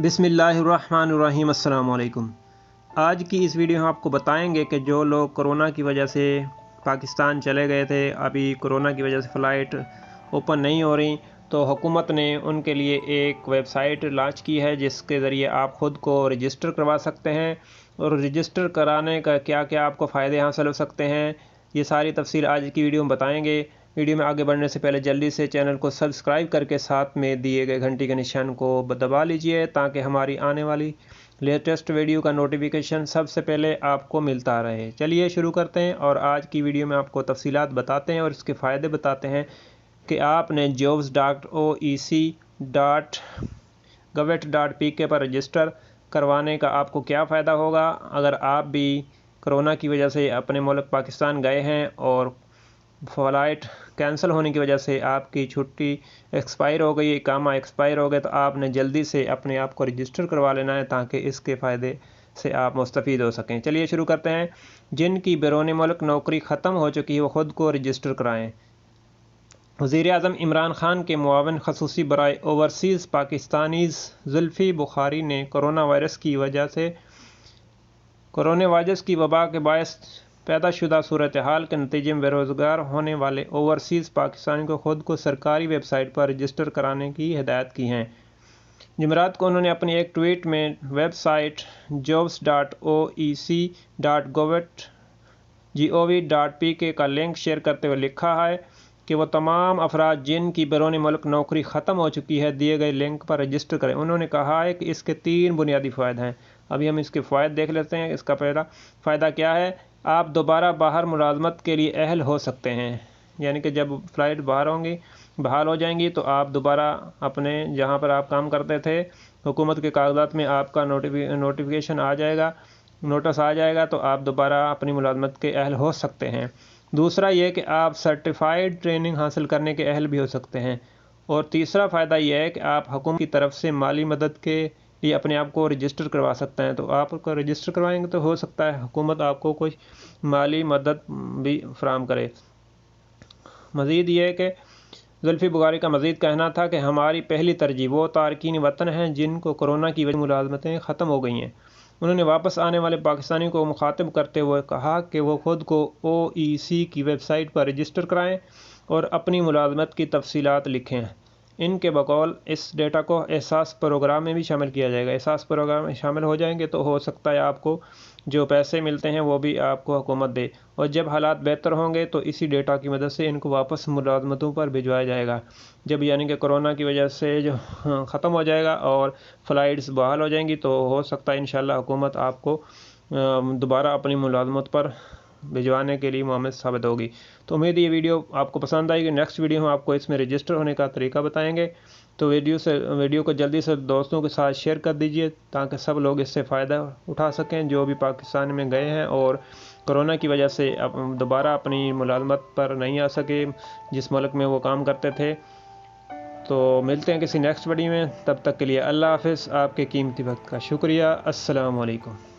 बिस्मिल्लाहिर्रहमानिर्रहीम। अस्सलाम वालेकुम। आज की इस वीडियो में आपको बताएंगे कि जो लोग कोरोना की वजह से पाकिस्तान चले गए थे, अभी कोरोना की वजह से फ़्लाइट ओपन नहीं हो रही, तो हुकूमत ने उनके लिए एक वेबसाइट लॉन्च की है जिसके ज़रिए आप ख़ुद को रजिस्टर करवा सकते हैं। और रजिस्टर कराने का क्या क्या आपको फ़ायदे हासिल हो सकते हैं, ये सारी तफसील आज की वीडियो में बताएंगे। वीडियो में आगे बढ़ने से पहले जल्दी से चैनल को सब्सक्राइब करके साथ में दिए गए घंटी के निशान को दबा लीजिए ताकि हमारी आने वाली लेटेस्ट वीडियो का नोटिफिकेशन सबसे पहले आपको मिलता रहे। चलिए शुरू करते हैं और आज की वीडियो में आपको तफसीलात बताते हैं और इसके फ़ायदे बताते हैं कि आपने jobs.oec.govt.pk पर रजिस्टर करवाने का आपको क्या फ़ायदा होगा। अगर आप भी कोरोना की वजह से अपने मुल्क पाकिस्तान गए हैं और फ़्लाइट कैंसिल होने की वजह से आपकी छुट्टी एक्सपायर हो गई, इकामा एक्सपायर हो गया, तो आपने जल्दी से अपने आप को रजिस्टर करवा लेना है ताकि इसके फ़ायदे से आप मुस्तफ़ीद हो सकें। चलिए शुरू करते हैं। जिनकी बैरून मुल्क नौकरी ख़त्म हो चुकी है वो ख़ुद को रजिस्टर कराएँ। वज़ीर-ए-आज़म इमरान खान के मुआविन ख़ुसूसी बराए ओवरसीज़ पाकिस्तानीज़ ज़ुल्फ़ी बुखारी ने कोरोना वायरस की वबा के बायस पैदा शुदा सूरत हाल के नतीजे में बेरोज़गार होने वाले ओवरसीज़ पाकिस्तानी को ख़ुद को सरकारी वेबसाइट पर रजिस्टर कराने की हिदायत की हैं। जुमेरात को उन्होंने अपनी एक ट्वीट में वेबसाइट jobs.oec.govt.pk का लिंक शेयर करते हुए लिखा है कि वो तमाम अफराद जिनकी बैरून मुल्क नौकरी ख़त्म हो चुकी है दिए गए लिंक पर रजिस्टर करें। उन्होंने कहा है कि इसके 3 बुनियादी फ़ायदे हैं। अभी हम इसके फ़ायदे देख लेते हैं। इसका पहला फ़ायदा क्या है, आप दोबारा बाहर मुलाजमत के लिए अहल हो सकते हैं। यानी कि जब फ़्लाइट बहाल हो जाएंगी तो आप दोबारा अपने जहां पर आप काम करते थे हुकूमत के कागजात में आपका नोटिफिकेशन आ जाएगा, नोटिस आ जाएगा, तो आप दोबारा अपनी मुलाजमत के अहल हो सकते हैं। दूसरा ये कि आप सर्टिफाइड ट्रेनिंग हासिल करने के अहल भी हो सकते हैं। और तीसरा फ़ायदा यह है कि आप हुकूमत की तरफ से माली मदद के लिए अपने आप को रजिस्टर करवा सकते हैं। तो आपको रजिस्टर करवाएंगे तो हो सकता है हुकूमत आपको कोई माली मदद भी फराहम करे। मज़ीद ये है कि ज़ुल्फ़ी बुखारी का मज़ीद कहना था कि हमारी पहली तरजीह वो तारकीन वतन हैं जिनको कोरोना की वजह से मुलाज़मतें ख़त्म हो गई हैं। उन्होंने वापस आने वाले पाकिस्तानियों को मुखातिब करते हुए कहा कि वो ख़ुद को OEC की वेबसाइट पर रजिस्टर कराएँ और अपनी मुलाज़मत की तफसीलात लिखें। इनके बकौल इस डेटा को एहसास प्रोग्राम में भी शामिल किया जाएगा। एहसास प्रोग्राम में शामिल हो जाएंगे तो हो सकता है आपको जो पैसे मिलते हैं वो भी आपको हुकूमत दे, और जब हालात बेहतर होंगे तो इसी डेटा की मदद से इनको वापस मुलाज़मतों पर भिजवाया जाएगा। जब यानी कि कोरोना की वजह से जो ख़त्म हो जाएगा और फ़्लाइट्स बहाल हो जाएंगी तो हो सकता है इंशाल्लाह हुकूमत आपको दोबारा अपनी मुलाज़मत पर भिजवाने के लिए मुआविन साबित होगी। तो उम्मीद ये वीडियो आपको पसंद आएगी। नेक्स्ट वीडियो में आपको इसमें रजिस्टर होने का तरीका बताएंगे। तो वीडियो को जल्दी से दोस्तों के साथ शेयर कर दीजिए ताकि सब लोग इससे फ़ायदा उठा सकें जो भी पाकिस्तान में गए हैं और कोरोना की वजह से अब दोबारा अपनी मुलाज़मत पर नहीं आ सके जिस मुल्क में वो काम करते थे। तो मिलते हैं किसी नेक्स्ट वीडियो में, तब तक के लिए अल्लाह हाफ़िज़। आपके कीमती वक्त का शुक्रिया। अस्सलाम वालेकुम।